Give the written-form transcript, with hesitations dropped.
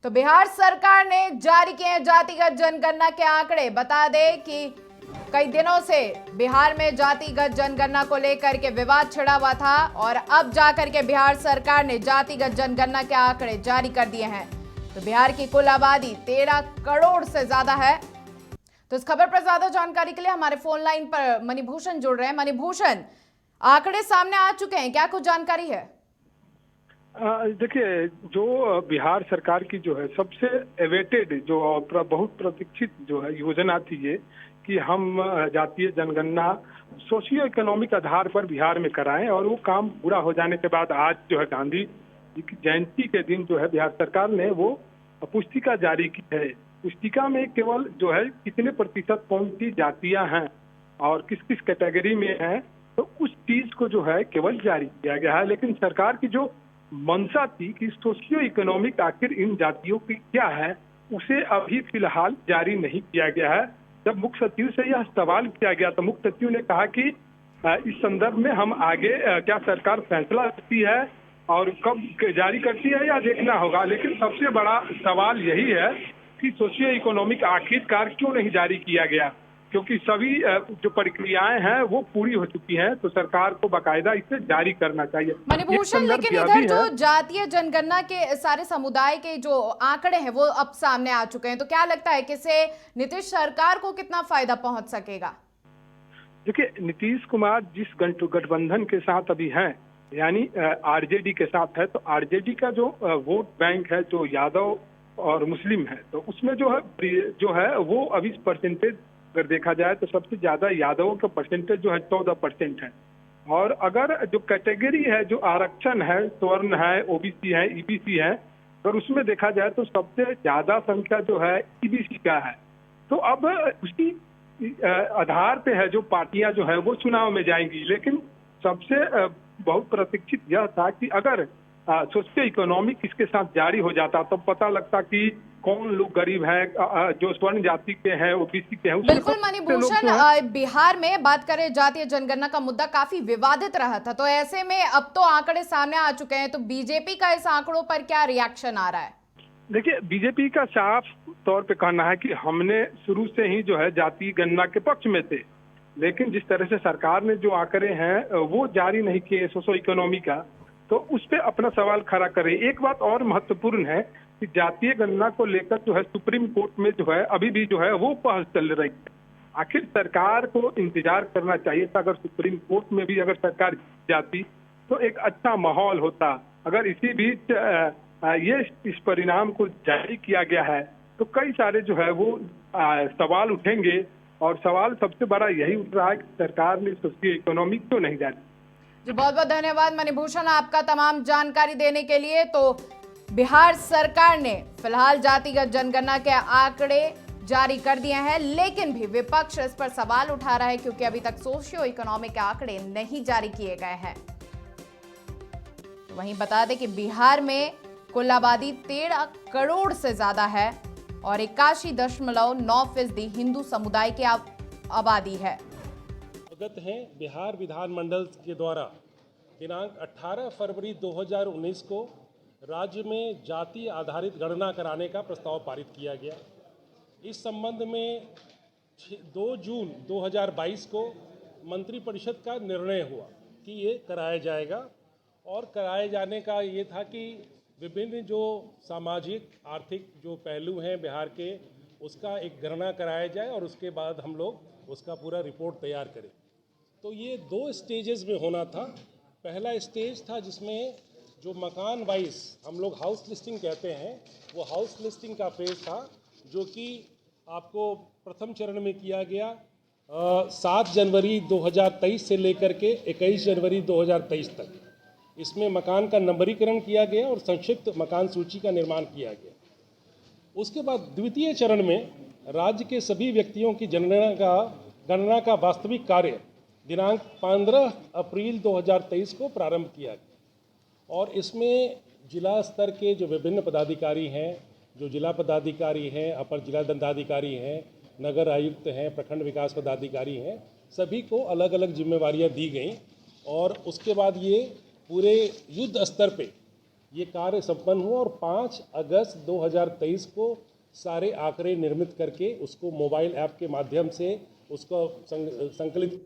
तो बिहार सरकार ने जारी किए हैं जातिगत जनगणना के आंकड़े। बता दें कि कई दिनों से बिहार में जातिगत जनगणना को लेकर के विवाद छिड़ा हुआ था और अब जाकर के बिहार सरकार ने जातिगत जनगणना के आंकड़े जारी कर दिए हैं। तो बिहार की कुल आबादी 13 करोड़ से ज्यादा है। तो इस खबर पर ज्यादा जानकारी के लिए हमारे फोन लाइन पर मणिभूषण जुड़ रहे हैं। मणिभूषण, आंकड़े सामने आ चुके हैं, क्या कुछ जानकारी है? देखिए, जो बिहार सरकार की जो है सबसे एवेटेड जो बहुत प्रतीक्षित जो है योजना थी ये कि हम जातीय जनगणना सोशियो इकोनॉमिक आधार पर बिहार में कराएं, और वो काम पूरा हो जाने के बाद आज जो है गांधी जी की जयंती के दिन जो है बिहार सरकार ने वो पुस्तिका जारी की है। पुस्तिका में केवल जो है कितने प्रतिशत कौन सी जातियां हैं और किस किस कैटेगरी में हैं, तो उस चीज को जो है केवल जारी किया गया है। लेकिन सरकार की जो मंशा थी कि सोशियो इकोनॉमिक आखिर इन जातियों की क्या है, उसे अभी फिलहाल जारी नहीं किया गया है। जब मुख्य सचिव से यह सवाल किया गया तो मुख्य सचिव ने कहा कि इस संदर्भ में हम आगे क्या सरकार फैसला करती है और कब जारी करती है या देखना होगा। लेकिन सबसे बड़ा सवाल यही है कि सोशियो इकोनॉमिक आखिरकार क्यों नहीं जारी किया गया, क्योंकि सभी जो प्रक्रियाएं हैं वो पूरी हो चुकी हैं, तो सरकार को बाकायदा इसे जारी करना चाहिए। मणिभूषण, लेकिन इधर जो जातीय जनगणना के सारे समुदाय के जो आंकड़े हैं वो अब सामने आ चुके हैं, तो क्या लगता है कि इससे नीतीश सरकार को कितना फायदा पहुंच सकेगा? देखिए, नीतीश कुमार जिस गठबंधन के साथ अभी हैं, यानी आरजेडी के साथ है, तो आरजेडी का जो वोट बैंक है जो यादव और मुस्लिम है, तो उसमें जो है वो अभी परसेंटेज अगर देखा जाए तो सबसे ज्यादा यादवों का परसेंटेज जो है 14% है। और अगर जो कैटेगरी है, जो आरक्षण है, स्वर्ण है, ओबीसी है, ईबीसी है, अगर उसमें देखा जाए तो सबसे ज्यादा संख्या जो है ईबीसी का है। तो अब उसी आधार पे है जो पार्टियां जो है वो चुनाव में जाएंगी। लेकिन सबसे बहुत प्रतीक्षित यह था कि अगर सोशियो इकोनॉमिक इसके साथ जारी हो जाता तो पता लगता कि कौन लोग गरीब हैं, जो स्वर्ण जाति के हैं, ओबीसी के हैं। बिल्कुल मणिभूषण, बिहार में बात करें जातीय जनगणना का मुद्दा काफी विवादित रहा था, तो ऐसे में अब तो आंकड़े सामने आ चुके हैं, तो बीजेपी का इस आंकड़ों पर क्या रिएक्शन आ रहा है? देखिए, बीजेपी का साफ तौर पे कहना है कि हमने शुरू से ही जो है जातीय गणना के पक्ष में थे, लेकिन जिस तरह से सरकार ने जो आंकड़े हैं वो जारी नहीं किए सोशो इकोनॉमी का, तो उस पर अपना सवाल खड़ा करें। एक बात और महत्वपूर्ण है कि जातीय गणना को लेकर जो है सुप्रीम कोर्ट में जो है अभी भी जो है वो बहस चल रही है। आखिर सरकार को इंतजार करना चाहिए था, अगर सुप्रीम कोर्ट में भी अगर सरकार जाती तो एक अच्छा माहौल होता। अगर इसी बीच ये इस परिणाम को जारी किया गया है तो कई सारे जो है वो सवाल उठेंगे, और सवाल सबसे बड़ा यही उठ रहा है कि सरकार ने सोशियो इकोनॉमिक क्यों नहीं जारी। जी, बहुत बहुत धन्यवाद मणिभूषण आपका तमाम जानकारी देने के लिए। तो बिहार सरकार ने फिलहाल जातिगत जनगणना के आंकड़े जारी कर दिए हैं, लेकिन भी विपक्ष इस पर सवाल उठा रहा है क्योंकि अभी तक सोशियो इकोनॉमिक आंकड़े नहीं जारी किए गए हैं। तो वहीं बता दें कि बिहार में कुल आबादी 13 करोड़ से ज्यादा है और 81.9% हिंदू समुदाय की आबादी है। अवगत हैं, बिहार विधानमंडल के द्वारा दिनांक 18 फरवरी 2019 को राज्य में जाति आधारित गणना कराने का प्रस्ताव पारित किया गया। इस संबंध में 2 जून 2022 को मंत्रिपरिषद का निर्णय हुआ कि ये कराया जाएगा, और कराए जाने का ये था कि विभिन्न जो सामाजिक आर्थिक जो पहलू हैं बिहार के, उसका एक गणना कराया जाए और उसके बाद हम लोग उसका पूरा रिपोर्ट तैयार करें। तो ये 2 स्टेजेस में होना था। पहला स्टेज था जिसमें जो मकान वाइज हम लोग हाउस लिस्टिंग कहते हैं, वो हाउस लिस्टिंग का फेज था, जो कि आपको प्रथम चरण में किया गया 7 जनवरी 2023 से लेकर के 21 जनवरी 2023 तक। इसमें मकान का नंबरीकरण किया गया और संक्षिप्त मकान सूची का निर्माण किया गया। उसके बाद द्वितीय चरण में राज्य के सभी व्यक्तियों की गणना का वास्तविक कार्य दिनांक 15 अप्रैल 2023 को प्रारंभ किया गया, और इसमें जिला स्तर के जो विभिन्न पदाधिकारी हैं, जो जिला पदाधिकारी हैं, अपर जिला दंडाधिकारी हैं, नगर आयुक्त हैं, प्रखंड विकास पदाधिकारी हैं, सभी को अलग अलग जिम्मेवारियां दी गई। और उसके बाद ये पूरे युद्ध स्तर पे ये कार्य संपन्न हुआ और 5 अगस्त 2023 को सारे आंकड़े निर्मित करके उसको मोबाइल ऐप के माध्यम से उसको संकलित